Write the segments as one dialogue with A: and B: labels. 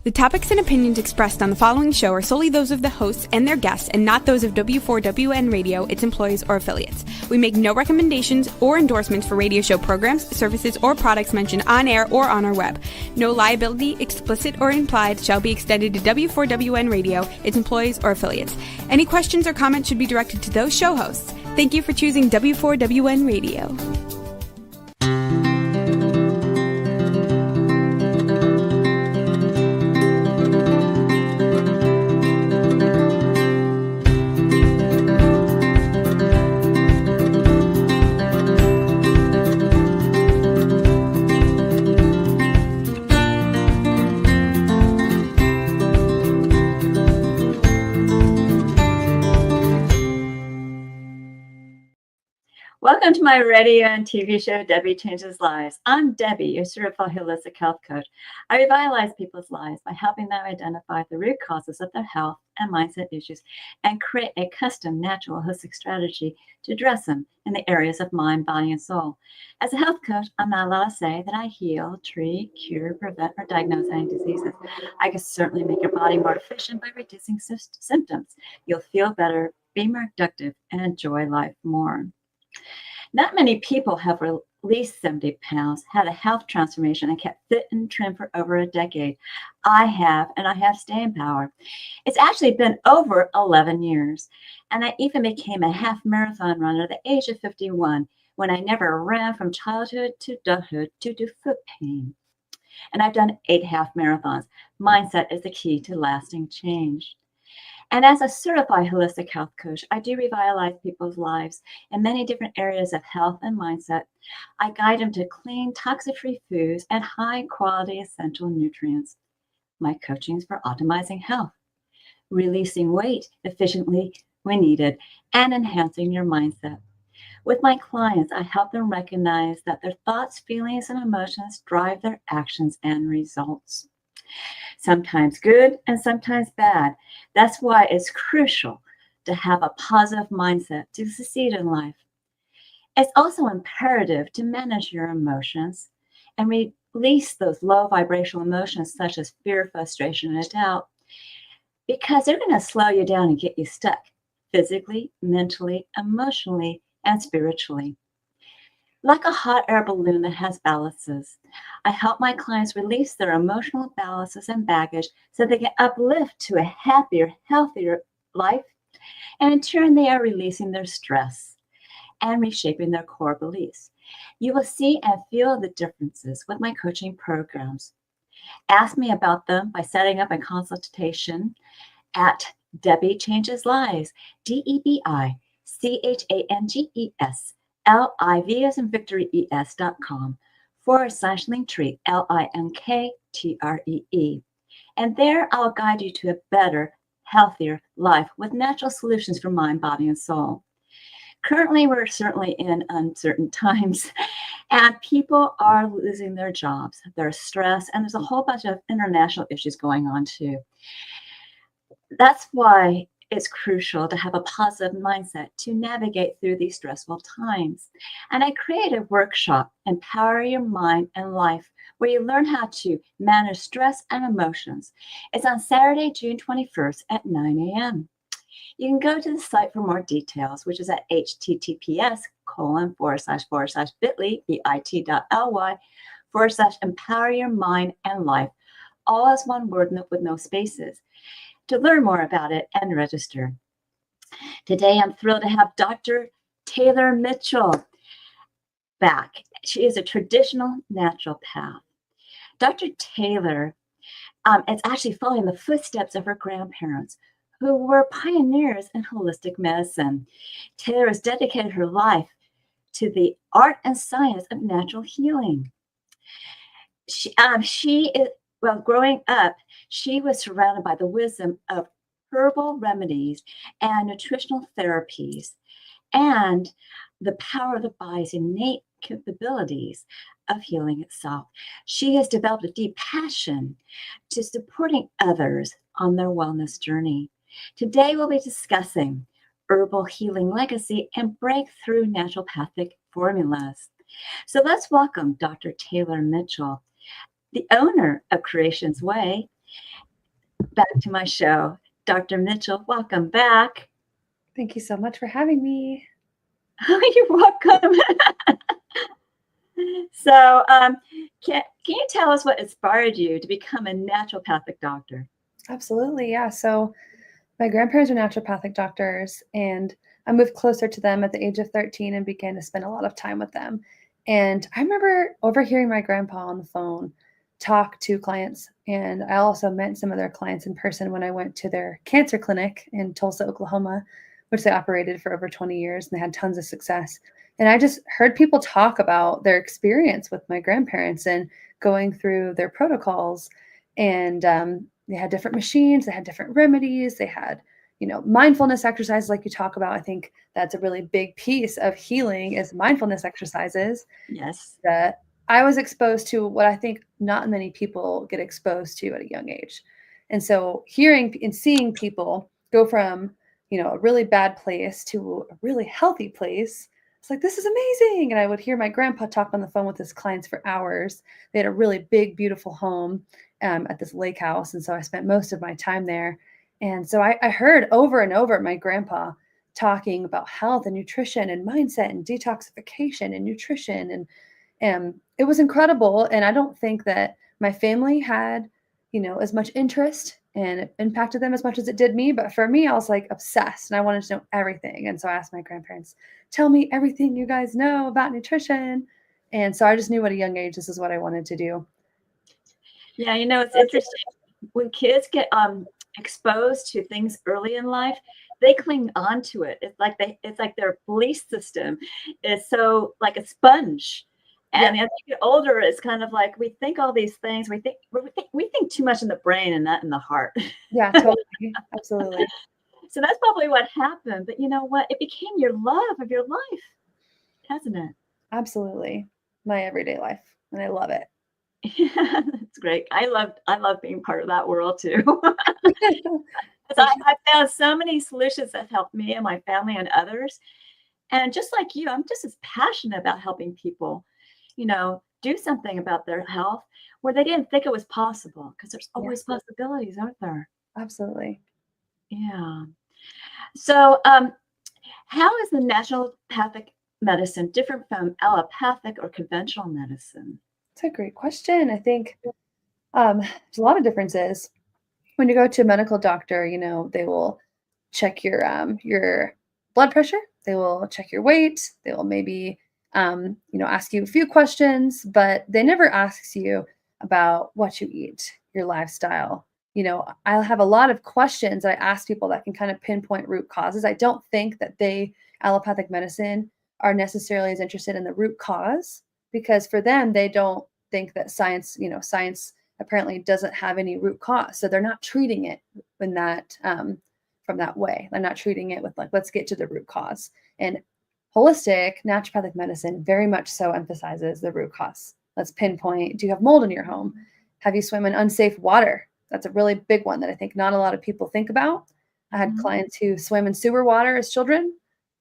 A: The topics and opinions expressed on the following show are solely those of the hosts and their guests and not those of 𝗍𝗆WN Radio, its employees, or affiliates. We make no recommendations or endorsements for radio show programs, services, or products mentioned on air or on our web. No liability, explicit or implied, shall be extended to 𝗍𝗆WN Radio, its employees, or affiliates. Any questions or comments should be directed to those show hosts. Thank you for choosing 𝗍𝗆WN Radio.
B: Welcome to my radio and TV show, Debi Changes Lives. I'm Debbie, your certified holistic health coach. I revitalize people's lives by helping them identify the root causes of their health and mindset issues and create a custom natural holistic strategy to address them in the areas of mind, body, and soul. As a health coach, I'm not allowed to say that I heal, treat, cure, prevent, or diagnose any diseases. I can certainly make your body more efficient by reducing symptoms. You'll feel better, be more productive, and enjoy life more. Not many people have released 70 pounds, had a health transformation, and kept fit and trim for over a decade. I have, and I have staying power. It's actually been over 11 years, and I even became a half marathon runner at the age of 51 when I never ran from childhood to adulthood due to foot pain. And I've done 8 half marathons. Mindset is the key to lasting change. And as a certified holistic health coach, I do revitalize people's lives in many different areas of health and mindset. I guide them to clean, toxic-free foods and high-quality essential nutrients. My coaching is for optimizing health, releasing weight efficiently when needed, and enhancing your mindset. With my clients, I help them recognize that their thoughts, feelings, and emotions drive their actions and results. Sometimes good and sometimes bad. That's why it's crucial to have a positive mindset to succeed in life. It's also imperative to manage your emotions and release those low vibrational emotions such as fear, frustration, and doubt, because they're going to slow you down and get you stuck physically, mentally, emotionally, and spiritually. Like a hot air balloon that has ballasts, I help my clients release their emotional ballasts and baggage so they can uplift to a happier, healthier life. And in turn, they are releasing their stress and reshaping their core beliefs. You will see and feel the differences with my coaching programs. Ask me about them by setting up a consultation at Debi Changes Lives, DEBICHANGES. LIV as in Victory ES.com/Linktree, LINKTREE. And there I'll guide you to a better, healthier life with natural solutions for mind, body, and soul. Currently, we're certainly in uncertain times, and people are losing their jobs, there's stress, and there's a whole bunch of international issues going on too. That's why it's crucial to have a positive mindset to navigate through these stressful times. And I created a workshop, Empower Your Mind and Life, where you learn how to manage stress and emotions. It's on Saturday, June 21st at 9 a.m. You can go to the site for more details, which is at https://bit.ly/empower your mind and life, all as one word with no spaces, to learn more about it and register. Today, I'm thrilled to have Dr. 𝗧𝗆𝗄𝗎𝗄 back. She is a traditional naturopath. Dr. Taylor is actually following the footsteps of her grandparents, who were pioneers in holistic medicine. Taylor has dedicated her life to the art and science of natural healing. Growing up, she was surrounded by the wisdom of herbal remedies and nutritional therapies and the power of the body's innate capabilities of healing itself. She has developed a deep passion to supporting others on their wellness journey. Today, we'll be discussing herbal healing legacy and breakthrough naturopathic formulas. So let's welcome Dr. 𝗧𝗆𝗄𝗎𝗄, the owner of Creation's Way back to my show. Dr. Mitchell, welcome back.
C: Thank you so much for having me.
B: You're welcome. So, can you tell us what inspired you to become a naturopathic doctor?
C: Absolutely, yeah. So my grandparents are naturopathic doctors, and I moved closer to them at the age of 13 and began to spend a lot of time with them. And I remember overhearing my grandpa on the phone talk to clients, and I also met some of their clients in person when I went to their cancer clinic in Tulsa, Oklahoma, which they operated for over 20 years, and they had tons of success. And I just heard people talk about their experience with my grandparents and going through their protocols. And they had different machines, they had different remedies, they had, mindfulness exercises like you talk about. I think that's a really big piece of healing is mindfulness exercises.
B: Yes.
C: That I was exposed to what I think not many people get exposed to at a young age. And so hearing and seeing people go from, a really bad place to a really healthy place, it's like, this is amazing. And I would hear my grandpa talk on the phone with his clients for hours. They had a really big, beautiful home at this lake house. And so I spent most of my time there. And so I heard over and over my grandpa talking about health and nutrition and mindset and detoxification and nutrition. And it was incredible. And I don't think that my family had, as much interest and it impacted them as much as it did me. But for me, I was like obsessed and I wanted to know everything. And so I asked my grandparents, tell me everything you guys know about nutrition. And so I just knew at a young age, this is what I wanted to do.
B: Yeah, it's interesting. When kids get exposed to things early in life, they cling on to it. It's like their belief system is so like a sponge. And as you get older, it's kind of like we think all these things. We think too much in the brain and not in the heart.
C: Yeah, totally. Absolutely.
B: So that's probably what happened. But you know what? It became your love of your life, hasn't it?
C: Absolutely. My everyday life. And I love it.
B: Yeah, that's great. I love being part of that world too. I found so many solutions that helped me and my family and others. And just like you, I'm just as passionate about helping people, do something about their health where they didn't think it was possible, because there's always possibilities, aren't there?
C: Absolutely.
B: Yeah. So, how is the naturopathic medicine different from allopathic or conventional medicine?
C: That's a great question. I think there's a lot of differences. When you go to a medical doctor, they will check your blood pressure. They will check your weight. They will maybe, ask you a few questions, but they never asks you about what you eat, your lifestyle. I'll have a lot of questions that I ask people that can kind of pinpoint root causes. I don't think that allopathic medicine are necessarily as interested in the root cause, because for them, they don't think that science apparently doesn't have any root cause. So they're not treating it in that, from that way. They're not treating it with like, let's get to the root cause. And holistic naturopathic medicine very much so emphasizes the root cause. Let's pinpoint, do you have mold in your home? Have you swim in unsafe water? That's a really big one that I think not a lot of people think about. I had clients who swim in sewer water as children.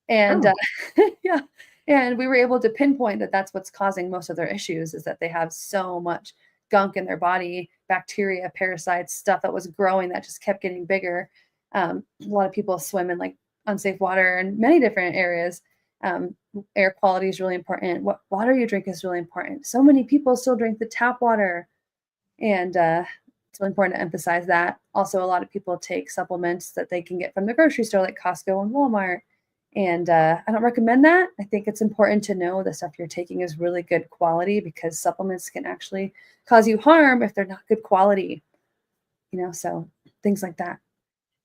C: And and we were able to pinpoint that that's what's causing most of their issues, is that they have so much gunk in their body, bacteria, parasites, stuff that was growing that just kept getting bigger. A lot of people swim in like unsafe water in many different areas. Air quality is really important. What water you drink is really important. So many people still drink the tap water. And it's really important to emphasize that. Also, a lot of people take supplements that they can get from the grocery store, like Costco and Walmart. And I don't recommend that. I think it's important to know the stuff you're taking is really good quality, because supplements can actually cause you harm if they're not good quality, so things like that.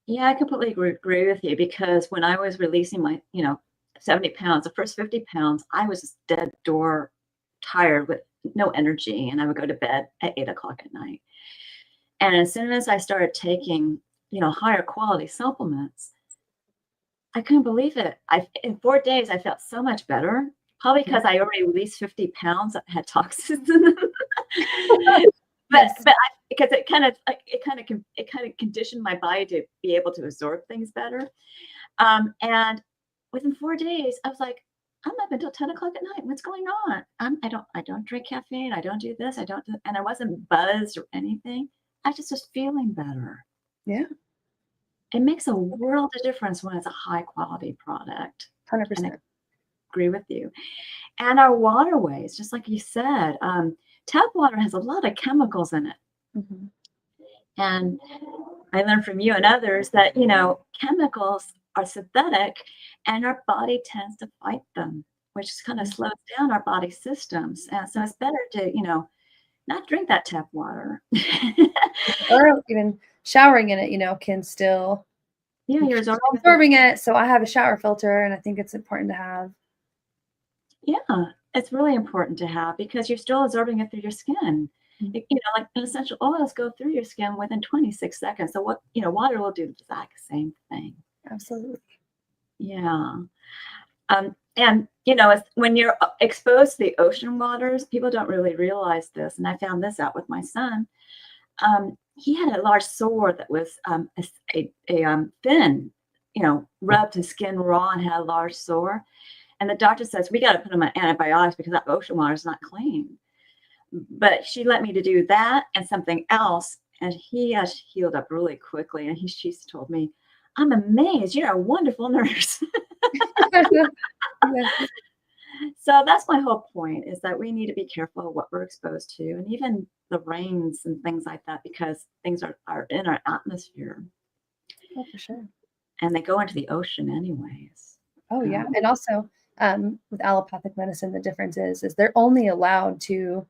B: Yeah, I completely agree with you, because when I was releasing my, 70 pounds, the first 50 pounds, I was just dead door tired with no energy. And I would go to bed at 8 o'clock at night. And as soon as I started taking, higher quality supplements, I couldn't believe it. In 4 days, I felt so much better. Probably because I already released 50 pounds that had toxins in them. Because it kind of conditioned my body to be able to absorb things better. And within 4 days, I was like, I'm up until 10 o'clock at night. What's going on? I don't drink caffeine. I don't do this. And I wasn't buzzed or anything. I just was feeling better.
C: Yeah.
B: It makes a world of difference when it's a high quality product.
C: 100%.
B: And I agree with you. And our waterways, just like you said, tap water has a lot of chemicals in it.
C: Mm-hmm.
B: And I learned from you and others that, chemicals are synthetic and our body tends to fight them, which kind of slows down our body systems. And so it's better to, not drink that tap water.
C: Or even showering in it, can still
B: You're
C: absorbing it. So I have a shower filter, and I think it's important to have.
B: Yeah, it's really important to have because you're still absorbing it through your skin. Like essential oils go through your skin within 26 seconds. So water will do the exact same thing.
C: Absolutely.
B: Yeah. And when you're exposed to the ocean waters, people don't really realize this. And I found this out with my son. He had a large sore that was a fin, rubbed his skin raw and had a large sore. And the doctor says, we got to put him on antibiotics because that ocean water is not clean. But she let me to do that and something else. And he has healed up really quickly. And she's told me, I'm amazed. You're a wonderful nurse.
C: Yes.
B: So that's my whole point, is that we need to be careful of what we're exposed to, and even the rains and things like that, because things are in our atmosphere.
C: Oh, for sure.
B: And they go into the ocean anyways.
C: Oh, yeah. And also with allopathic medicine, the difference is they're only allowed to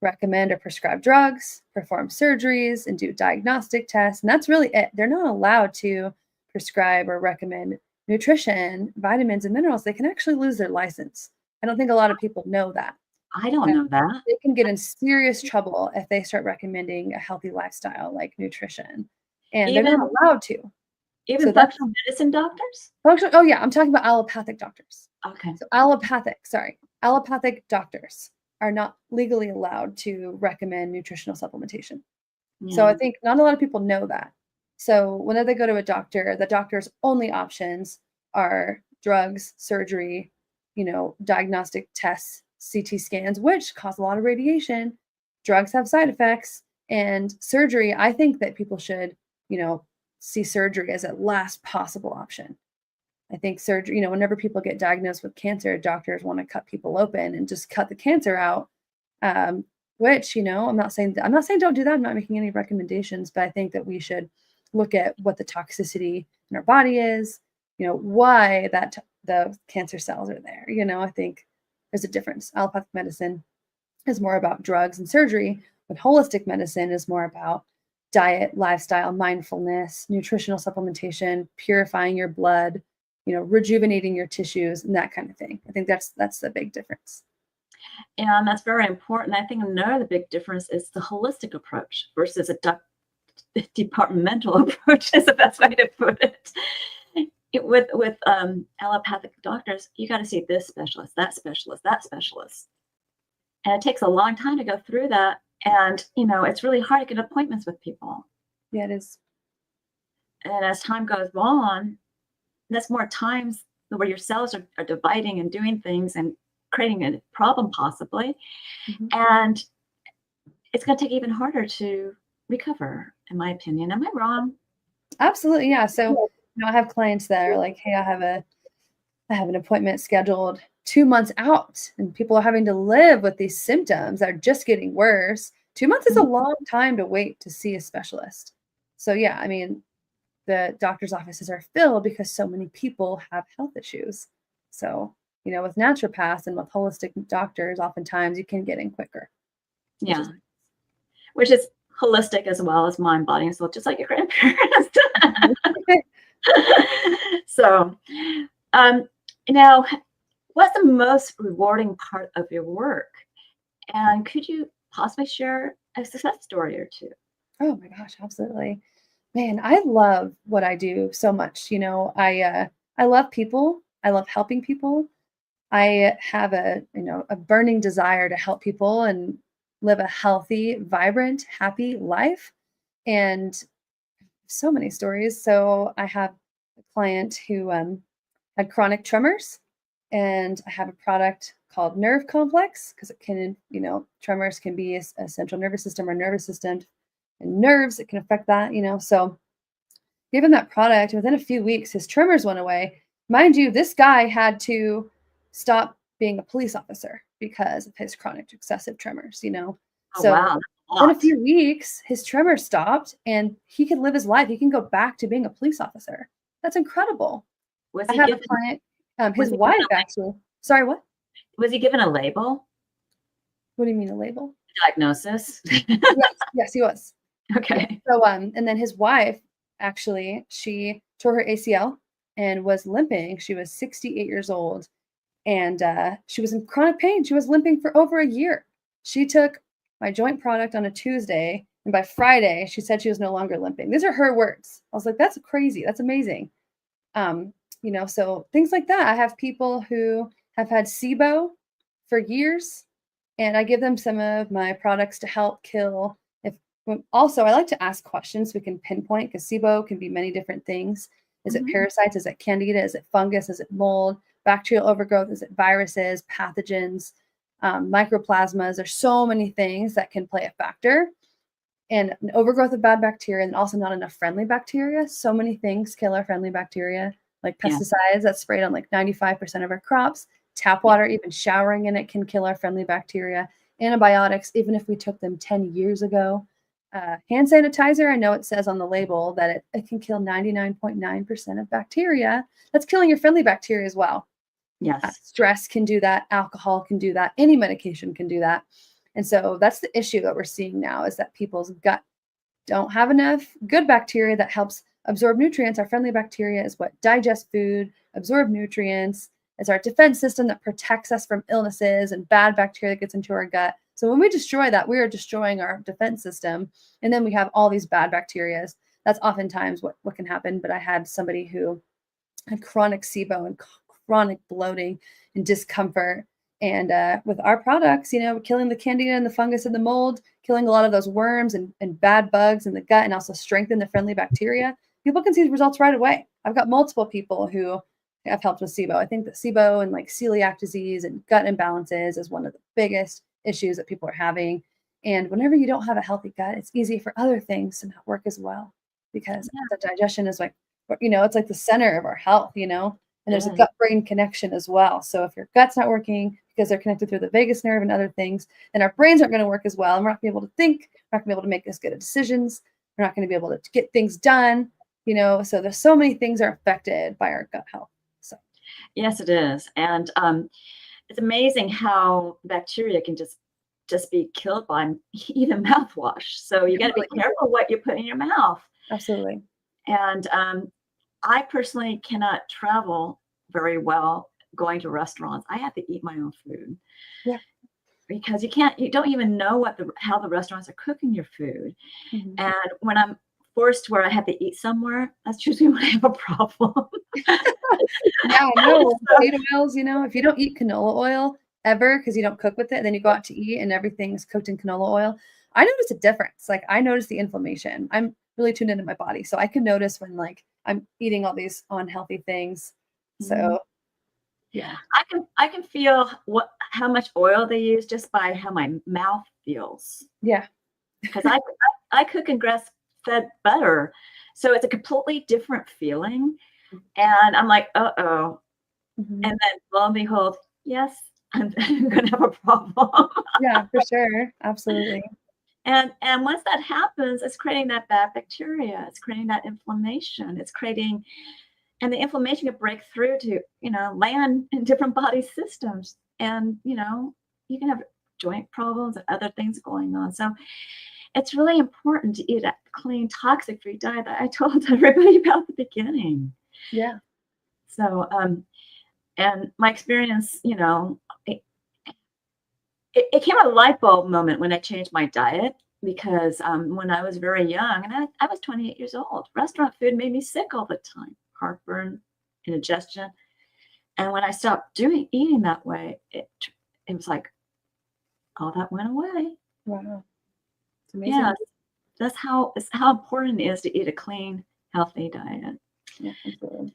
C: recommend or prescribe drugs, perform surgeries, and do diagnostic tests. And that's really it. They're not allowed to prescribe or recommend nutrition, vitamins, and minerals. They can actually lose their license. I don't think a lot of people know that.
B: I don't know that.
C: They can get in serious trouble if they start recommending a healthy lifestyle like nutrition. And they're not allowed to.
B: Even functional medicine doctors?
C: Oh, yeah. I'm talking about allopathic doctors.
B: Okay.
C: So allopathic doctors are not legally allowed to recommend nutritional supplementation. Yeah. So I think not a lot of people know that. So whenever they go to a doctor, the doctor's only options are drugs, surgery, diagnostic tests, CT scans, which cause a lot of radiation. Drugs have side effects, and surgery, I think that people should, see surgery as a last possible option. I think surgery, whenever people get diagnosed with cancer, doctors want to cut people open and just cut the cancer out. Which, I'm not saying don't do that. I'm not making any recommendations, but I think that we should look at what the toxicity in our body is, why the cancer cells are there. I think there's a difference. Allopathic medicine is more about drugs and surgery, but holistic medicine is more about diet, lifestyle, mindfulness, nutritional supplementation, purifying your blood, rejuvenating your tissues, and that kind of thing. I think that's the big difference.
B: And that's very important. I think another big difference is the holistic approach versus a departmental approach is the best way to put it. With allopathic doctors, you got to see this specialist, that specialist, that specialist. And it takes a long time to go through that. And, it's really hard to get appointments with people.
C: Yeah, it is.
B: And as time goes on, that's more times where your cells are dividing and doing things and creating a problem possibly. Mm-hmm. And it's going to take even harder to recover, in my opinion. Am I wrong?
C: Absolutely. Yeah. So, I have clients that are like, hey, I have an appointment scheduled 2 months out, and people are having to live with these symptoms that are just getting worse. 2 months is a long time to wait to see a specialist. So yeah, I mean, the doctor's offices are filled because so many people have health issues. So, with naturopaths and with holistic doctors, oftentimes you can get in quicker.
B: Yeah. Which is holistic as well as mind, body, and soul, just like your grandparents. So, now, what's the most rewarding part of your work? And could you possibly share a success story or two?
C: Oh my gosh, absolutely. Man, I love what I do so much. I love people. I love helping people. I have a burning desire to help people and live a healthy, vibrant, happy life. And so many stories. So I have a client who had chronic tremors, and I have a product called Nerve Complex because it can, tremors can be a central nervous system or nervous system, and nerves, it can affect that, So Gave him that product. And within a few weeks, his tremors went away. Mind you, this guy had to stop being a police officer because of his chronic excessive tremors, you know?
B: Oh,
C: So
B: wow.
C: in a few weeks, his tremors stopped and he could live his life. He can go back to being a police officer. That's incredible.
B: Was
C: I
B: he
C: had
B: given,
C: a client,
B: was
C: his
B: he
C: wife
B: given
C: actually. Sorry, what?
B: was he given a label
C: What do you mean a label?
B: diagnosis?
C: Yes, he was.
B: Okay.
C: So, and then his wife, actually, she tore her ACL and was limping. She was 68 years old, and she was in chronic pain. She was limping for over a year. She took my joint product on a Tuesday, and by Friday, she said she was no longer limping. These are her words. I was like, that's crazy. That's amazing. You know, so things like that. I have people who have had SIBO for years, and I give them some of my products to help kill. Also, I like to ask questions so we can pinpoint, because SIBO can be many different things. Is it parasites? Is it candida? Is it fungus? Is it mold? Bacterial overgrowth? Is it viruses, pathogens, mycoplasmas? There's so many things that can play a factor. And an overgrowth of bad bacteria, and also not enough friendly bacteria. So many things kill our friendly bacteria, like pesticides that's sprayed on like 95% of our crops. Tap water, even showering in it, can kill our friendly bacteria. Antibiotics, even if we took them 10 years ago. Hand sanitizer, I know it says on the label that it can kill 99.9% of bacteria. That's killing your friendly bacteria as well.
B: Yes.
C: Stress can do that. Alcohol can do that. Any medication can do that. And so that's the issue that we're seeing now, is that people's gut don't have enough good bacteria that helps absorb nutrients. Our friendly bacteria is what digest food, absorb nutrients. It's our defense system that protects us from illnesses and bad bacteria that gets into our gut. So when we destroy that, we are destroying our defense system. And then we have all these bad bacteria. That's oftentimes what can happen. But I had somebody who had chronic SIBO and chronic bloating and discomfort. And with our products, you know, killing the candida and the fungus and the mold, killing a lot of those worms and bad bugs in the gut, and also strengthen the friendly bacteria, people can see the results right away. I've got multiple people who have helped with SIBO. I think that SIBO and like celiac disease and gut imbalances is one of the biggest issues that people are having. And whenever you don't have a healthy gut, it's easy for other things to not work as well, because the digestion is like, you know, it's like the center of our health, you know, and there's a gut-brain connection as well. So if your gut's not working because they're connected through the vagus nerve and other things, then our brains aren't going to work as well. And we're not going to be able to think. We're not going to be able to make as good of decisions. We're not going to be able to get things done, you know. So there's so many things are affected by our gut health. So
B: yes, it is. And it's amazing how bacteria can just be killed by even mouthwash. So you got to be careful what you put in your mouth.
C: Absolutely.
B: And I personally cannot travel very well going to restaurants. I have to eat my own food.
C: Yeah.
B: Because you don't even know how the restaurants are cooking your food. And when I'm forced where I have to eat somewhere, that's usually when I have a problem.
C: Yeah, I know. Potato oils, you know, if you don't eat canola oil ever because you don't cook with it, then you go out to eat and everything's cooked in canola oil. I notice a difference. Like, I notice the inflammation. I'm really tuned into my body. So I can notice when like I'm eating all these unhealthy things. So yeah.
B: I can feel how much oil they use just by how my mouth feels.
C: Yeah.
B: Because I cook in grass-fed butter. So it's a completely different feeling. And I'm like, uh-oh. And then lo and behold, yes, I'm going to have a problem.
C: Yeah, for sure. Absolutely.
B: And once that happens, it's creating that bad bacteria. It's creating that inflammation. And the inflammation can break through to, you know, land in different body systems. And, you know, you can have joint problems and other things going on. So it's really important to eat a clean, toxic-free diet that I told everybody about at the beginning.
C: Yeah.
B: So, and my experience, you know, it came a light bulb moment when I changed my diet, because when I was very young, and I was 28 years old, restaurant food made me sick all the time, heartburn, indigestion. And when I stopped eating that way, it was like all that went away.
C: Wow. It's amazing.
B: Yeah, that's how important it is to eat a clean, healthy diet.
C: Yeah, absolutely.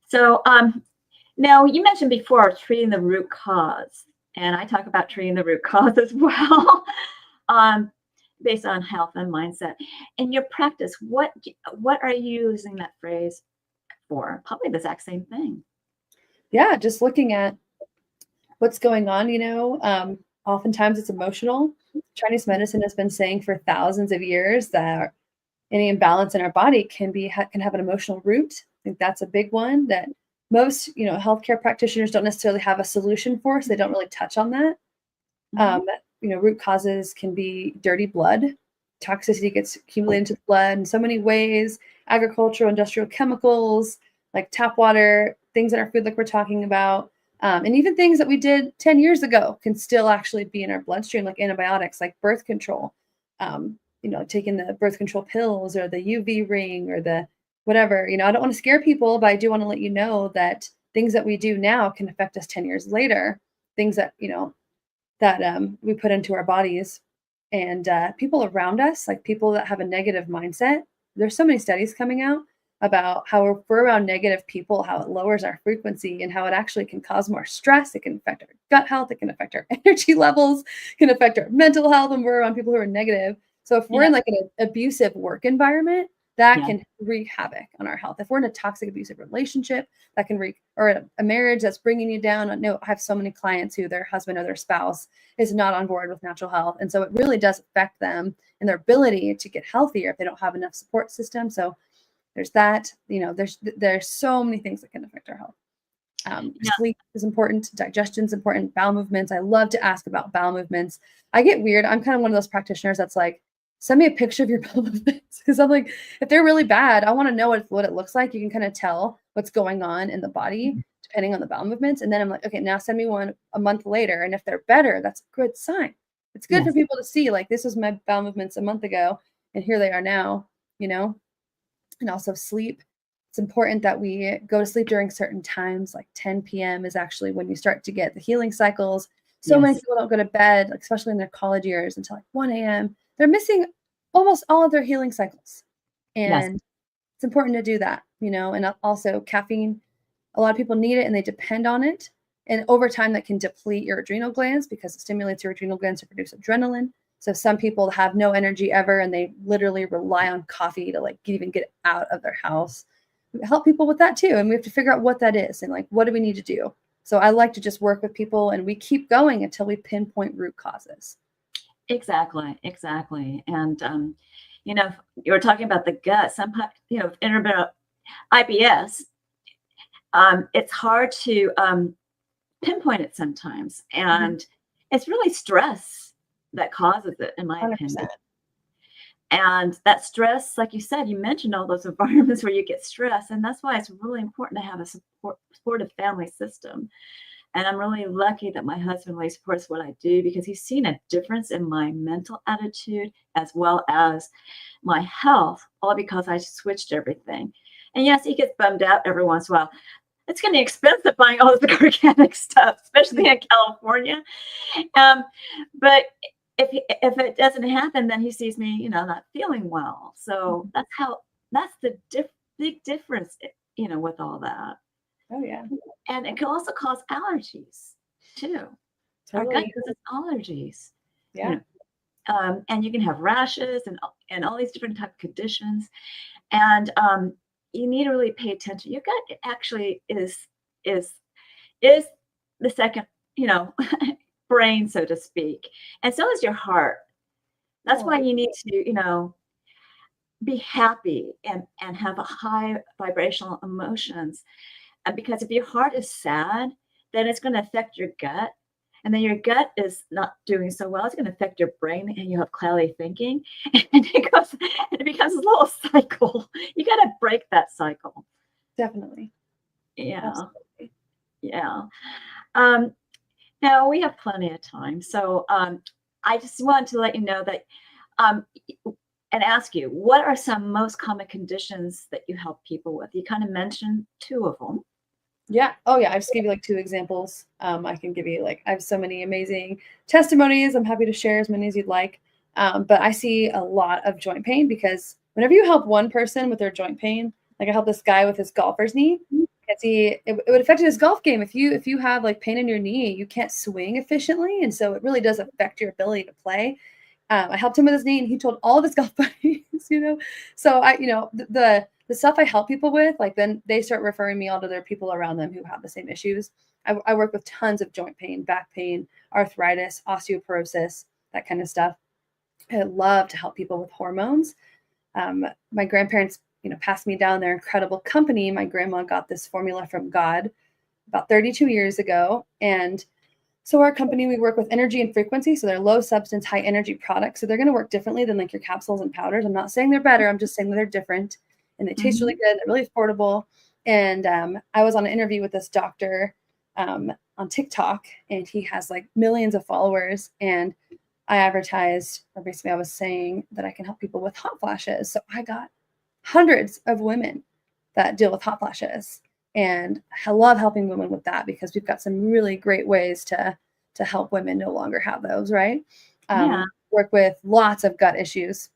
B: So now you mentioned before treating the root cause, and I talk about treating the root cause as well. based on health and mindset. In your practice, what are you using that phrase for? Probably the exact same thing.
C: Yeah, just looking at what's going on, oftentimes it's emotional. Chinese medicine has been saying for thousands of years that any imbalance in our body can have an emotional root. I think that's a big one that most, healthcare practitioners don't necessarily have a solution for, so they don't really touch on that. Root causes can be dirty blood. Toxicity gets accumulated into the blood in so many ways. Agricultural, industrial chemicals, like tap water, things in our food like we're talking about. And even things that we did 10 years ago can still actually be in our bloodstream, like antibiotics, like birth control, taking the birth control pills or the UV ring or the whatever. I don't want to scare people, but I do want to let you know that things that we do now can affect us 10 years later, things that, we put into our bodies. And people around us, like people that have a negative mindset, there's so many studies coming out about how if we're around negative people, how it lowers our frequency and how it actually can cause more stress. It can affect our gut health. It can affect our energy levels, can affect our mental health when we're around people who are negative. So if we're in like an abusive work environment, that can wreak havoc on our health. If we're in a toxic, abusive relationship, that can wreak, or a marriage that's bringing you down. No, I have so many clients who their husband or their spouse is not on board with natural health. And so it really does affect them and their ability to get healthier if they don't have enough support system. So there's that, there's so many things that can affect our health. Sleep is important. Digestion is important. Bowel movements. I love to ask about bowel movements. I get weird. I'm kind of one of those practitioners that's like, send me a picture of your bowel movements. Because I'm like, if they're really bad, I want to know what it looks like. You can kind of tell what's going on in the body depending on the bowel movements. And then I'm like, okay, now send me one a month later. And if they're better, that's a good sign. It's good for people to see, like, this was my bowel movements a month ago, and here they are now, And also sleep. It's important that we go to sleep during certain times, like 10 p.m. is actually when you start to get the healing cycles. So many people don't go to bed, like, especially in their college years, until like 1 a.m. They're missing almost all of their healing cycles. And it's important to do that, and also caffeine. A lot of people need it and they depend on it. And over time that can deplete your adrenal glands because it stimulates your adrenal glands to produce adrenaline. So some people have no energy ever and they literally rely on coffee to even get out of their house. We help people with that too. And we have to figure out what that is and what do we need to do? So I like to just work with people and we keep going until we pinpoint root causes.
B: Exactly. And, you were talking about the gut. Sometimes, IBS, it's hard to pinpoint it sometimes. And it's really stress that causes it, in my 100%. Opinion. And that stress, like you said, you mentioned all those environments where you get stress. And that's why it's really important to have a supportive family system. And I'm really lucky that my husband really supports what I do because he's seen a difference in my mental attitude as well as my health, all because I switched everything. And yes, he gets bummed out every once in a while. It's getting expensive buying all this organic stuff, especially in California. But if it doesn't happen, then he sees me, not feeling well. So that's the big difference, with all that.
C: Oh yeah.
B: And it can also cause allergies too. Totally. Our gut causes allergies.
C: Yeah.
B: And you can have rashes and all these different type of conditions. And you need to really pay attention. Your gut actually is the second, brain, so to speak. And so is your heart. That's why you need to, be happy and have a high vibrational emotions. And because if your heart is sad, then it's going to affect your gut. And then your gut is not doing so well. It's going to affect your brain and you have cloudy thinking. And it becomes a little cycle. You got to break that cycle.
C: Definitely.
B: Yeah.
C: Absolutely.
B: Yeah. Now we have plenty of time. So I just wanted to let you know that and ask you, what are some most common conditions that you help people with? You kind of mentioned two of them.
C: Yeah. Oh yeah. I just gave you 2 examples. I can give you I have so many amazing testimonies. I'm happy to share as many as you'd like. But I see a lot of joint pain because whenever you help one person with their joint pain, I helped this guy with his golfer's knee. It would affect his golf game. If you have pain in your knee, you can't swing efficiently. And so it really does affect your ability to play. I helped him with his knee, and he told all of his golf buddies, So the stuff I help people with, like then they start referring me all to their people around them who have the same issues. I work with tons of joint pain, back pain, arthritis, osteoporosis, that kind of stuff. I love to help people with hormones. My grandparents, passed me down their incredible company. My grandma got this formula from God about 32 years ago. And so our company, we work with energy and frequency. So they're low substance, high energy products. So they're going to work differently than like your capsules and powders. I'm not saying they're better. I'm just saying that they're different, and they taste really good. They're really affordable. And I was on an interview with this doctor on TikTok, and he has like millions of followers. And I advertised, or basically I was saying that I can help people with hot flashes. So I got hundreds of women that deal with hot flashes. And I love helping women with that because we've got some really great ways to help women no longer have those, right? Work with lots of gut issues.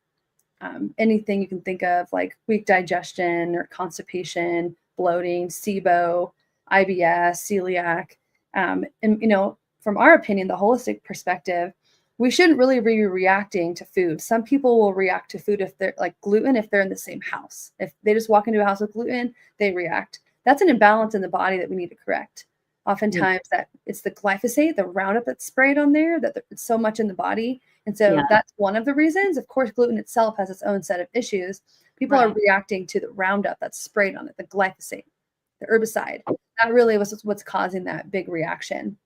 C: Anything you can think of, like weak digestion or constipation, bloating, SIBO, IBS, celiac. And, from our opinion, the holistic perspective, we shouldn't really be reacting to food. Some people will react to food if they're like gluten, if they're in the same house. If they just walk into a house with gluten, they react. That's an imbalance in the body that we need to correct. Oftentimes that it's the glyphosate, the Roundup that's sprayed on there, that it's so much in the body. And so that's one of the reasons. Of course, gluten itself has its own set of issues. People are reacting to the Roundup that's sprayed on it, the glyphosate, the herbicide. That really was what's causing that big reaction.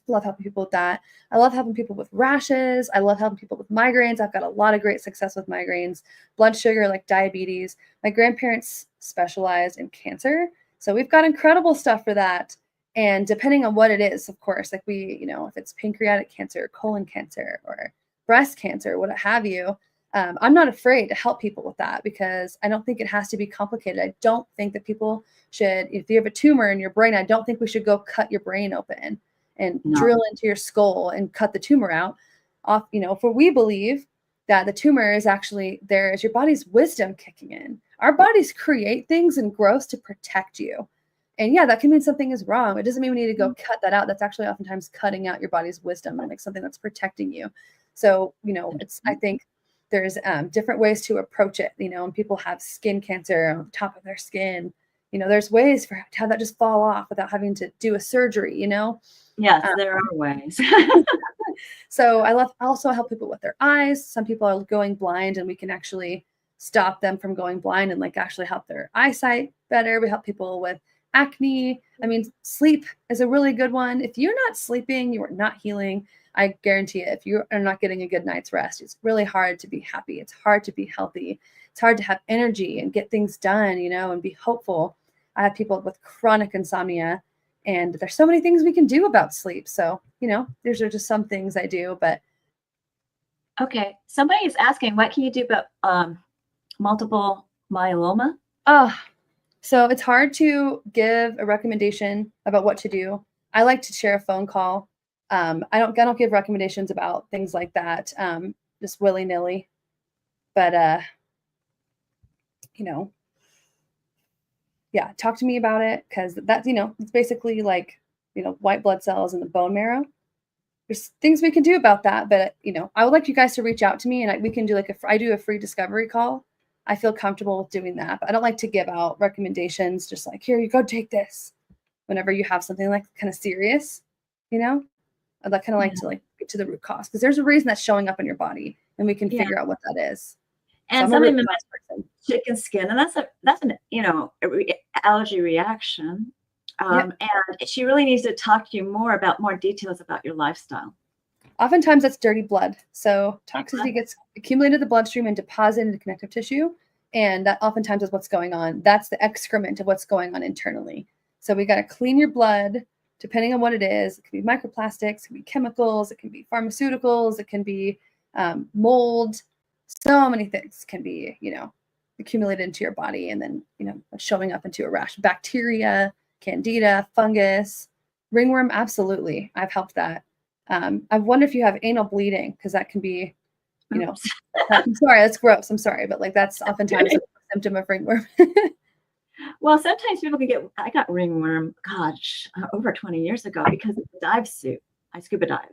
C: I love helping people with that. I love helping people with rashes. I love helping people with migraines. I've got a lot of great success with migraines, blood sugar, like diabetes. My grandparents specialized in cancer. So we've got incredible stuff for that. And depending on what it is, of course, like if it's pancreatic cancer, colon cancer, or breast cancer, what have you, I'm not afraid to help people with that because I don't think it has to be complicated. I don't think that people should, if you have a tumor in your brain, I don't think we should go cut your brain open and drill into your skull and cut the tumor out. For we believe that the tumor is actually there as your body's wisdom kicking in. Our bodies create things and growth to protect you. And that can mean something is wrong. It doesn't mean we need to go cut that out. That's actually oftentimes cutting out your body's wisdom and like something that's protecting you. So, I think there's different ways to approach it, and people have skin cancer on the top of their skin. There's ways to have that just fall off without having to do a surgery,
B: Yes, there are ways.
C: So I also help people with their eyes. Some people are going blind, and we can actually stop them from going blind and like actually help their eyesight better. We help people with acne. I mean, sleep is a really good one. If you're not sleeping, you are not healing. I guarantee it. If you are not getting a good night's rest, it's really hard to be happy. It's hard to be healthy. It's hard to have energy and get things done, and be hopeful. I have people with chronic insomnia, and there's so many things we can do about sleep. So, these are just some things I do, but.
B: Okay. Somebody is asking, what can you do about multiple myeloma?
C: So it's hard to give a recommendation about what to do. I like to share a phone call. I don't give recommendations about things like that, just willy-nilly. But, talk to me about it because that's, it's basically like, white blood cells in the bone marrow. There's things we can do about that. But, I would like you guys to reach out to me and we can do I do a free discovery call. I feel comfortable with doing that, but I don't like to give out recommendations just like, here you go, take this. Whenever you have something like kind of serious, I'd like to get to the root cause because there's a reason that's showing up in your body and we can figure out what that is.
B: And somebody mentioned chicken skin, and that's an allergy reaction. And she really needs to talk to you more details about your lifestyle.
C: Oftentimes that's dirty blood. So toxicity gets accumulated in the bloodstream and deposited into connective tissue. And that oftentimes is what's going on. That's the excrement of what's going on internally. So we got to clean your blood depending on what it is. It can be microplastics, it can be chemicals, it can be pharmaceuticals, it can be mold. So many things can be, accumulated into your body and then, showing up into a rash. Bacteria, candida, fungus, ringworm. Absolutely. I've helped that. I wonder if you have anal bleeding because that can be, I'm sorry, that's gross. I'm sorry. But that's oftentimes a symptom of ringworm.
B: Well, sometimes people I got ringworm, over 20 years ago because of the dive suit. I scuba dive.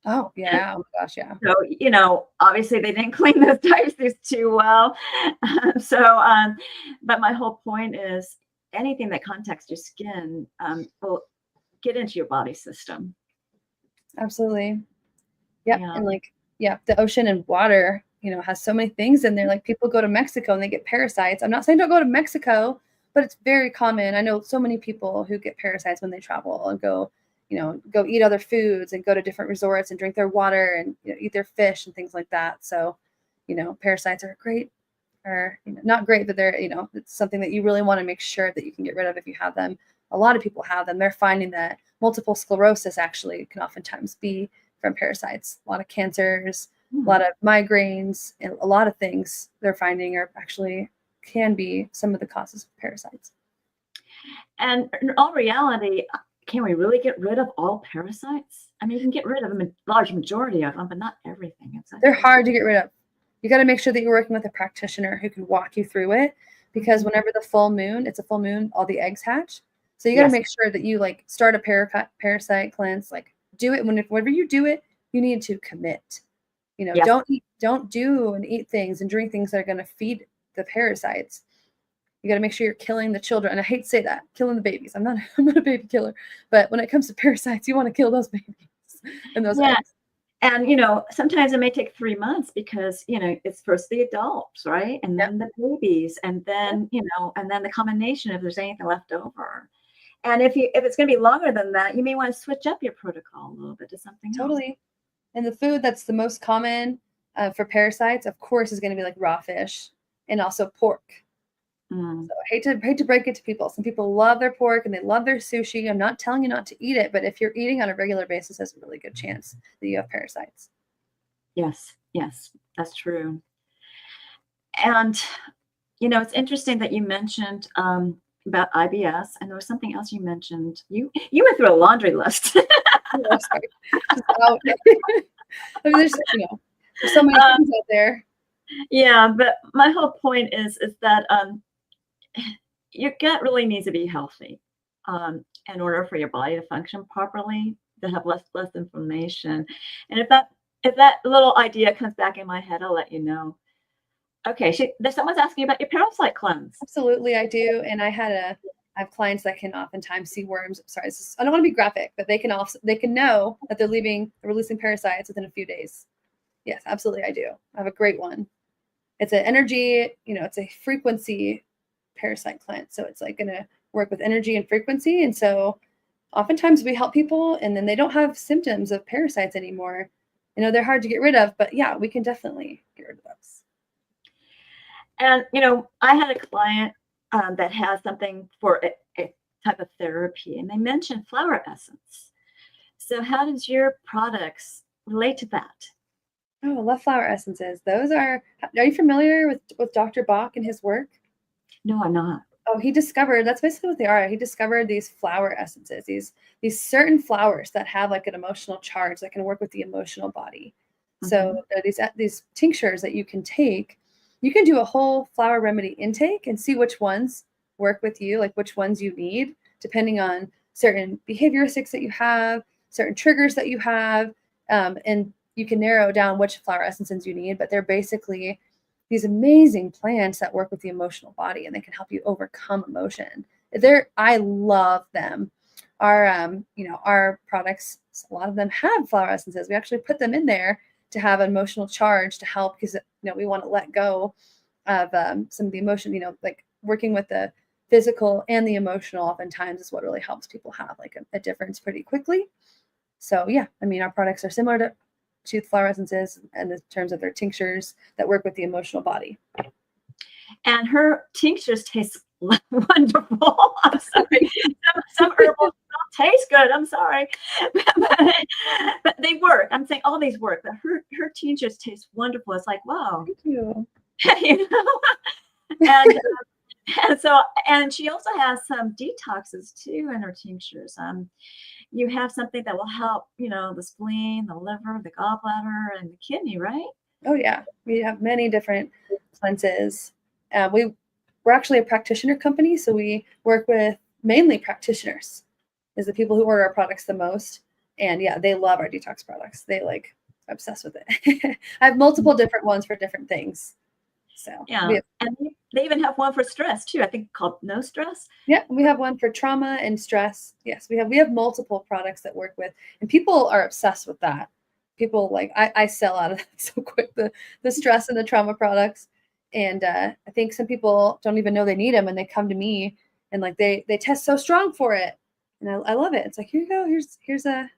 C: Oh, yeah. Oh my gosh, yeah.
B: So, obviously they didn't clean those diapers too well. But my whole point is anything that contacts your skin will get into your body system.
C: Absolutely. Yep.
B: Yeah.
C: And like, yeah, the ocean and water, has so many things in there. Like people go to Mexico and they get parasites. I'm not saying don't go to Mexico, but it's very common. I know so many people who get parasites when they travel and go eat other foods and go to different resorts and drink their water and eat their fish and things like that. So, parasites are great, or not great, but they're, it's something that you really want to make sure that you can get rid of if you have them. A lot of people have them. They're finding that multiple sclerosis actually can oftentimes be from parasites. A lot of cancers, a lot of migraines, and a lot of things they're finding are actually can be some of the causes of parasites.
B: And in all reality, can we really get rid of all parasites? I mean, you can get rid of a large majority of them, but not everything.
C: They're hard to get rid of. You got to make sure that you're working with a practitioner who can walk you through it, because whenever it's a full moon, all the eggs hatch. So you got to make sure that you start a parasite cleanse, do it whenever you do it, you need to commit. Don't do and eat things and drink things that are going to feed the parasites. You got to make sure you're killing the children. And I hate to say that, killing the babies. I'm not a baby killer, but when it comes to parasites, you want to kill those babies and those eggs.
B: And, sometimes it may take 3 months because, it's first the adults, right? And then the babies, and then, and then the combination if there's anything left over. And if it's going to be longer than that, you may want to switch up your protocol a little bit to something else.
C: Totally. And the food that's the most common for parasites, of course, is going to be like raw fish and also pork. So I hate to break it to people. Some people love their pork and they love their sushi. I'm not telling you not to eat it, but if you're eating on a regular basis, there's a really good chance that you have parasites.
B: Yes, that's true. And, it's interesting that you mentioned about IBS, and there was something else you mentioned. You went through a laundry list.
C: Oh, sorry. I mean, there's so many things out there.
B: Yeah, but my whole point is that your gut really needs to be healthy in order for your body to function properly, to have less inflammation. And if that little idea comes back in my head, I'll let you know. Okay, someone's asking about your parasite cleanse.
C: Absolutely, I do. And I have clients that can oftentimes see worms. Sorry, I don't want to be graphic, but they can know that they're releasing parasites within a few days. Yes, absolutely, I do. I have a great one. It's an energy, it's a frequency parasite cleanse. So it's going to work with energy and frequency. And so oftentimes we help people and then they don't have symptoms of parasites anymore. They're hard to get rid of, but yeah, we can definitely get rid of those.
B: And, I had a client that has something for a type of therapy, and they mentioned flower essence. So how does your products relate to that?
C: Oh, I love flower essences. Are you familiar with Dr. Bach and his work?
B: No, I'm not.
C: Oh, that's basically what they are. He discovered these flower essences, these certain flowers that have an emotional charge that can work with the emotional body. So there are these tinctures that you can take. You can do a whole flower remedy intake and see which ones work with you, which ones you need, depending on certain behavioristics that you have, certain triggers that you have, and you can narrow down which flower essences you need. But they're basically these amazing plants that work with the emotional body, and they can help you overcome emotion. I love them. Our products, a lot of them have flower essences. We actually put them in there to have an emotional charge to help, because we want to let go of some of the emotion. Working with the physical and the emotional oftentimes is what really helps people have a difference pretty quickly. So yeah, our products are similar to flower essences and in terms of their tinctures that work with the emotional body.
B: And her tinctures taste wonderful. I'm sorry. Some herbals don't taste good. I'm sorry. But they work. I'm saying all these work, but her tinctures taste wonderful. It's wow.
C: Thank you.
B: And she also has some detoxes too in her tinctures. You have something that will help, the spleen, the liver, the gallbladder, and the kidney, right?
C: Oh yeah, we have many different cleanses. We're actually a practitioner company, so we work with mainly practitioners, is the people who order our products the most. And yeah, they love our detox products. They like obsessed with it. I have multiple different ones for different things. So
B: yeah, and they even have one for stress too. I think called No Stress.
C: Yeah, we have one for trauma and stress. Yes, we have multiple products that work with, and people are obsessed with that. People like I sell out of that so quick, the stress and the trauma products. And I think some people don't even know they need them, and they come to me and like they test so strong for it, and I love it. It's like, here you go, here's a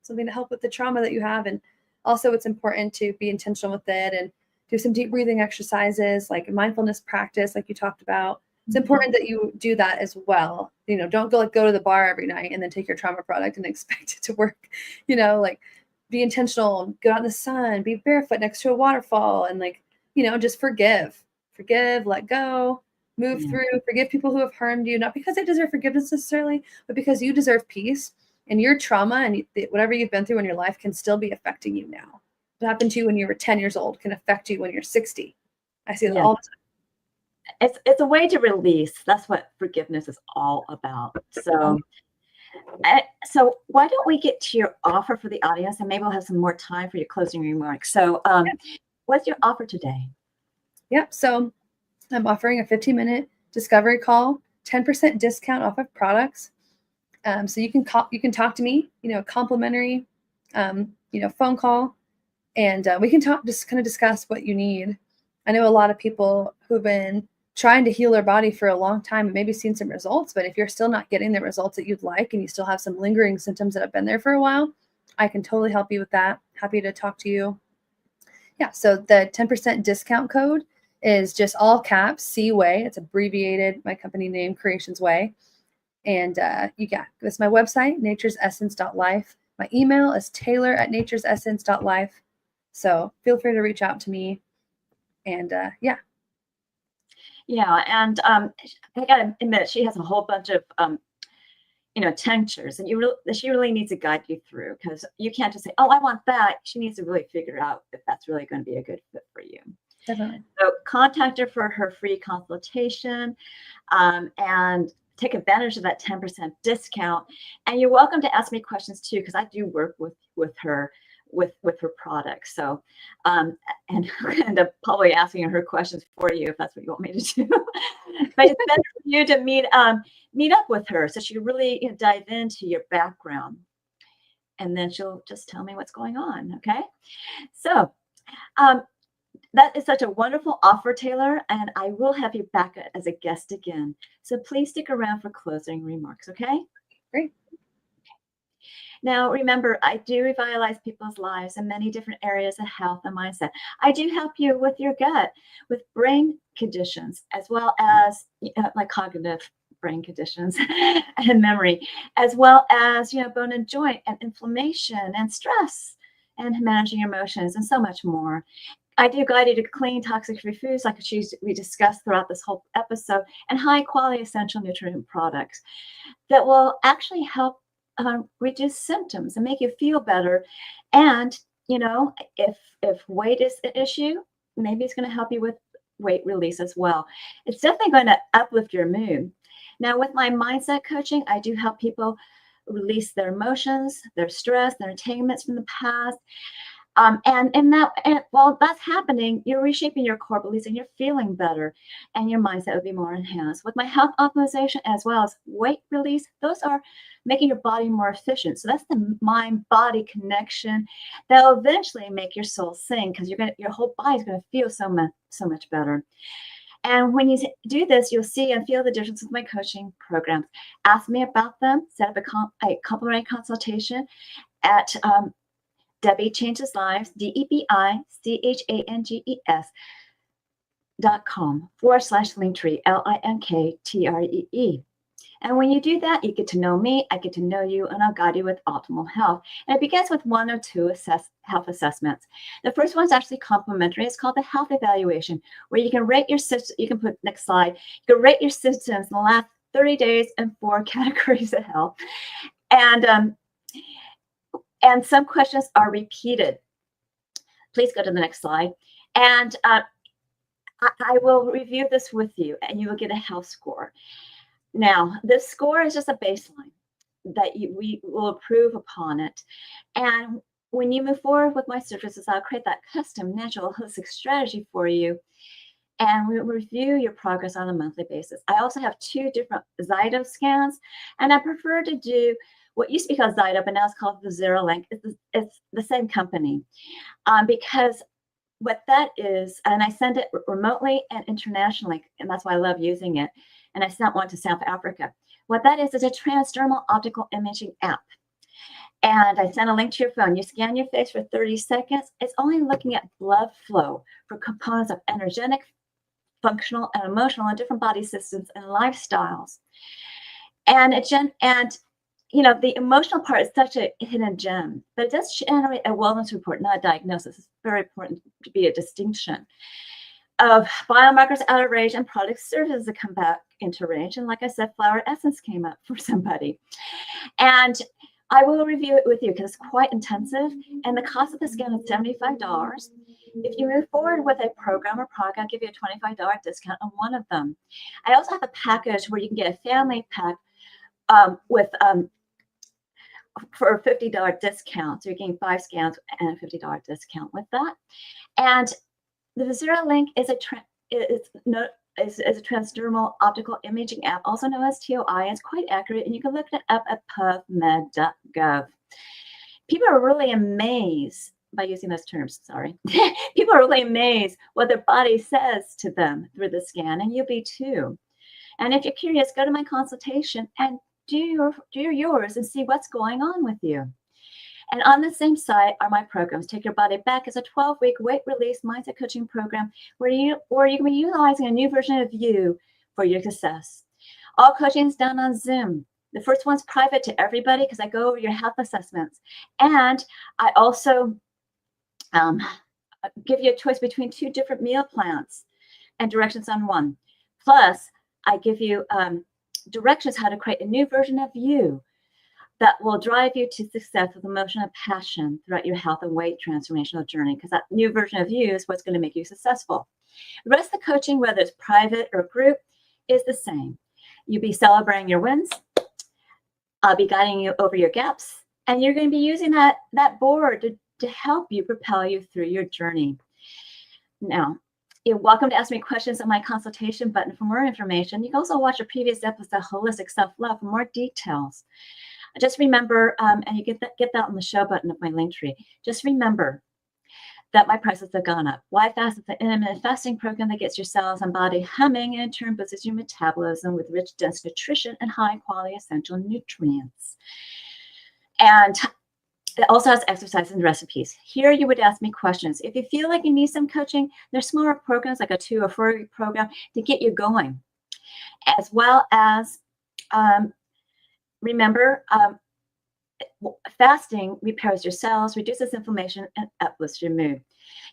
C: something to help with the trauma that you have. And also it's important to be intentional with it and do some deep breathing exercises, like mindfulness practice, like you talked about. It's important that you do that as well. Don't go to the bar every night and then take your trauma product and expect it to work. Like be intentional, go out in the sun, be barefoot next to a waterfall, and just forgive, let go, move through, forgive people who have harmed you, not because they deserve forgiveness necessarily, but because you deserve peace, and your trauma and whatever you've been through in your life can still be affecting you now. What happened to you when you were 10 years old can affect you when you're 60. I see that all the time.
B: It's a way to release. That's what forgiveness is all about. So why don't we get to your offer for the audience, and maybe we'll have some more time for your closing remarks. So what's your offer today?
C: Yep. So I'm offering a 15-minute discovery call, 10% discount off of products. So you can talk to me, complimentary, phone call, and we can just kind of discuss what you need. I know a lot of people who've been trying to heal their body for a long time and maybe seen some results, but if you're still not getting the results that you'd like and you still have some lingering symptoms that have been there for a while, I can totally help you with that. Happy to talk to you. Yeah, so the 10% discount code is just all caps, 𝗀. It's abbreviated, my company name, Creations Way. And it's my website, naturesessence.life. My email is taylor@naturesessence.life. So feel free to reach out to me. And
B: and I gotta admit, she has a whole bunch of tinctures, and she really needs to guide you through, because you can't just say, oh, I want that. She needs to really figure out if that's really going to be a good fit for you.
C: Definitely.
B: So contact her for her free consultation, and take advantage of that 10% discount. And you're welcome to ask me questions too, because I do work with her with her products. So and I'll end up probably asking her questions for you if that's what you want me to do. But it's better for you to meet up with her, so she can really dive into your background, and then she'll just tell me what's going on. Okay, so that is such a wonderful offer, Taylor, and I will have you back as a guest again. So please stick around for closing remarks. Okay,
C: great.
B: Now, remember, I do revitalize people's lives in many different areas of health and mindset. I do help you with your gut, with brain conditions, as well as like cognitive brain conditions and memory, as well as bone and joint and inflammation and stress and managing emotions and so much more. I do guide you to clean, toxic-free foods like we discussed throughout this whole episode, and high-quality essential nutrient products that will actually help reduce symptoms and make you feel better. And if weight is an issue, maybe it's going to help you with weight release as well. It's definitely going to uplift your mood. Now, with my mindset coaching, I do help people release their emotions, their stress, their entanglements from the past. And while that's happening, you're reshaping your core beliefs and you're feeling better, and your mindset will be more enhanced. With my health optimization as well as weight release, those are making your body more efficient. So that's the mind-body connection that will eventually make your soul sing, because your whole body is going to feel so much better. And when you do this, you'll see and feel the difference with my coaching programs. Ask me about them. Set up a complimentary consultation at Debi Changes Lives, DebiChanges.com/linktree, LINKTREE. And when you do that, you get to know me, I get to know you, and I'll guide you with optimal health. And it begins with 1 or 2 health assessments. The first one is actually complimentary. It's called the health evaluation, where you can rate your systems. You can put next slide. You can rate your systems in the last 30 days in 4 categories of health. And some questions are repeated. Please go to the next slide. And I will review this with you, and you will get a health score. Now, this score is just a baseline. we will improve upon it. And when you move forward with my services, I'll create that custom natural holistic strategy for you. And we'll review your progress on a monthly basis. I also have 2 different 𝗧𝘆𝗹 scans, and I prefer to do what used to be called 𝗧𝘆𝗹, but now it's called the 𝗧𝘆𝗹. It's the same company, because what that is, and I send it remotely and internationally, and that's why I love using it. And I sent one to South Africa. What that is a transdermal optical imaging app. And I send a link to your phone. You scan your face for 30 seconds. It's only looking at blood flow for components of energetic, functional, and emotional, and different body systems and lifestyles. And the emotional part is such a hidden gem, but it does generate a wellness report, not a diagnosis. It's very important to be a distinction of biomarkers out of range and product services that come back into range. And like I said, flower essence came up for somebody. And I will review it with you because it's quite intensive. And the cost of the scan is $75. If you move forward with a program or product, I'll give you a $25 discount on one of them. I also have a package where you can get a family pack for a $50 discount. So you're getting 5 scans and a $50 discount with that. And the 𝗧𝘆𝗹 is a transdermal optical imaging app, also known as TOI. It's quite accurate, and you can look it up at pubmed.gov. People are really amazed by using those terms, sorry. People are really amazed what their body says to them through the scan, and you'll be too. And if you're curious, go to my consultation and do yours and see what's going on with you. And on the same site are my programs. Take Your Body Back is a 12-week weight release mindset coaching program where you can be utilizing a new version of you for your success. All coaching is done on Zoom. The first one's private to everybody because I go over your health assessments. And I also give you a choice between 2 different meal plans and directions on one. Plus, I give you directions how to create a new version of you that will drive you to success with emotion and passion throughout your health and weight transformational journey, because that new version of you is what's going to make you successful. The rest of the coaching, whether it's private or group, is the same. You'll be celebrating your wins. I'll be guiding you over your gaps, and you're going to be using that board to help you propel you through your journey. Now, you're welcome to ask me questions on my consultation button for more information. You can also watch a previous episode of Holistic Self-Love for more details. Just remember, and you get that on the show button of my link tree. Just remember that my prices have gone up. Why Fast is an intermittent fasting program that gets your cells and body humming and in turn boosts your metabolism with rich, dense nutrition and high-quality essential nutrients. And it also has exercise and recipes. Here you would ask me questions. If you feel like you need some coaching, there's smaller programs like a 2 or 4 week program to get you going. As well as, remember, fasting repairs your cells, reduces inflammation, and uplifts your mood.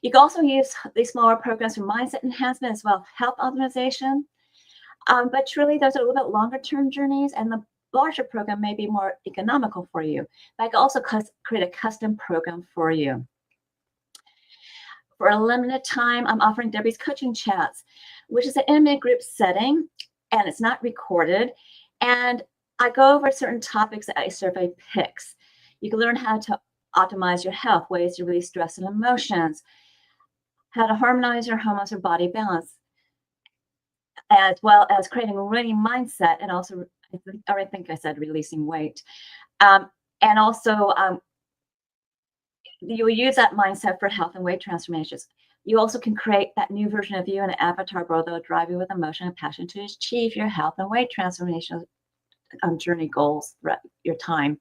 B: You can also use these smaller programs for mindset enhancement as well as health optimization. But truly, those are a little bit longer term journeys, and the larger program may be more economical for you. But I can also create a custom program for you. For a limited time, I'm offering Debi's Coaching Chats, which is an intimate group setting, and it's not recorded. And I go over certain topics that I survey picks. You can learn how to optimize your health, ways to release stress and emotions, how to harmonize your hormones or body balance, as well as creating a winning mindset, and also, I think I said releasing weight. And also, you'll use that mindset for health and weight transformations. You also can create that new version of you in an avatar board that will drive you with emotion and passion to achieve your health and weight transformation journey goals throughout your time.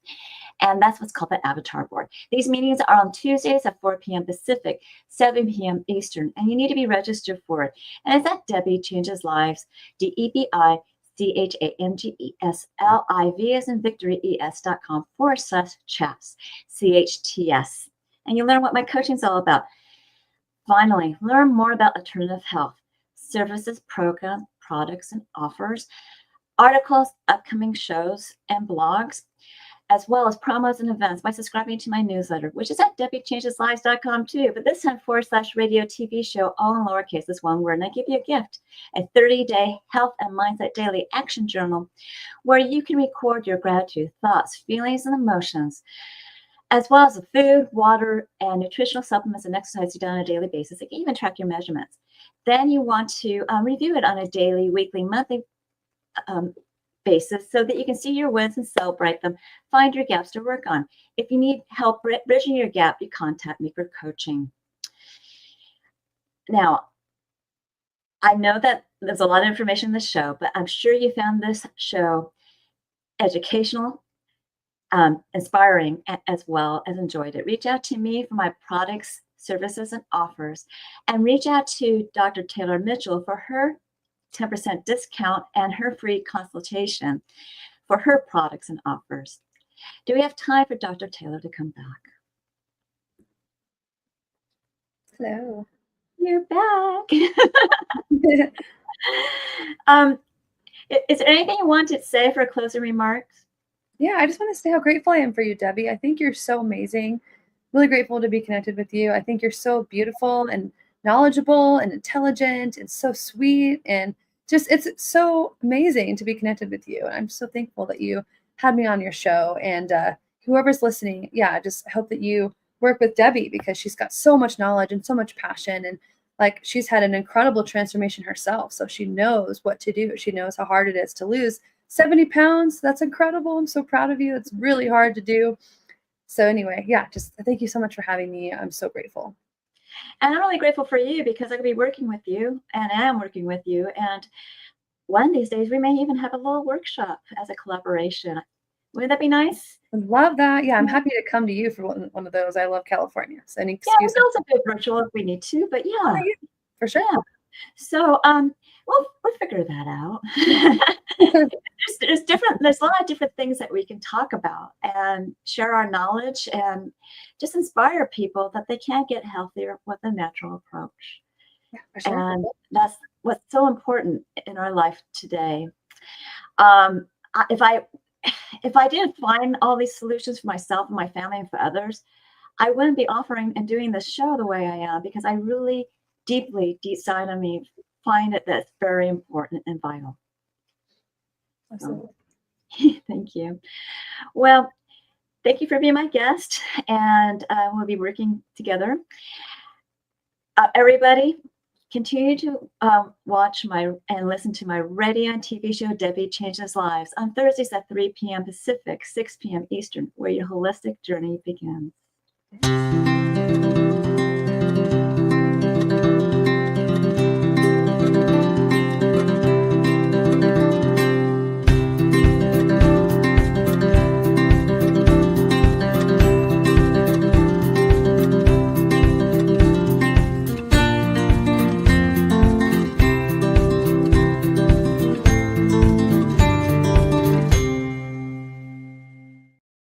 B: And that's what's called the avatar board. These meetings are on Tuesdays at 4 p.m. Pacific, 7 p.m. Eastern, and you need to be registered for it. And it's at Debi Changes Lives, DebiChangesLiv as in victory, es.com/chats, CHTS. And you learn what my coaching is all about. Finally, learn more about alternative health, services, programs, products, and offers, articles, upcoming shows, and blogs. as well as promos and events by subscribing to my newsletter, which is at 𝗏𝗏𝐴𝐻𝑎NGESLives.com too. But this time /radio TV show, all in lowercase, is one word. And I give you a gift, a 30-day health and mindset daily action journal where you can record your gratitude, thoughts, feelings, and emotions, as well as the food, water, and nutritional supplements and exercise you do on a daily basis. You can even track your measurements. Then you want to review it on a daily, weekly, monthly basis so that you can see your wins and celebrate them, find your gaps to work on. If you need help bridging your gap, you contact me for coaching. Now, I know that there's a lot of information in this show, but I'm sure you found this show educational, inspiring, as well as enjoyed it. Reach out to me for my products, services, and offers, and reach out to Dr. Taylor Mitchell for her 10% discount and her free consultation for her products and offers. Do we have time for Dr. Taylor to come back?
C: Hello.
B: You're back. Is there anything you want to say for closing remarks?
C: Yeah, I just want to say how grateful I am for you, Debbie. I think you're so amazing. Really grateful to be connected with you. I think you're so beautiful and knowledgeable and intelligent and so sweet, and just it's so amazing to be connected with you. And I'm so thankful that you had me on your show. And whoever's listening, yeah, just hope that you work with Debbie because she's got so much knowledge and so much passion, and like she's had an incredible transformation herself. So she knows what to do. She knows how hard it is to lose 70 pounds. That's incredible. I'm so proud of you. It's really hard to do. So anyway, yeah, just thank you so much for having me. I'm so grateful.
B: And I'm really grateful for you because I'm going to be working with you, and I am working with you. And one of these days, we may even have a little workshop as a collaboration. Wouldn't that be nice?
C: I love that. Yeah, I'm happy to come to you for one of those. I love California. So any
B: Yeah, we
C: excuse.
B: can also do virtual if we need to, but yeah.
C: Oh, yeah, for sure.
B: Yeah. So we'll figure that out. There's a lot of different things that we can talk about and share our knowledge and just inspire people that they can get healthier with a natural approach.
C: Yeah, for sure.
B: And that's what's so important in our life today. If I didn't find all these solutions for myself and my family and for others, I wouldn't be offering and doing this show the way I am, because I really deeply, deep inside of me, find it that's very important and vital.
C: Absolutely.
B: Thank you. Well, thank you for being my guest, and we'll be working together. Everybody, continue to watch and listen to my radio and TV show, Debbie Changes Lives, on Thursdays at 3 p.m. Pacific, 6 p.m. Eastern, where your holistic journey begins.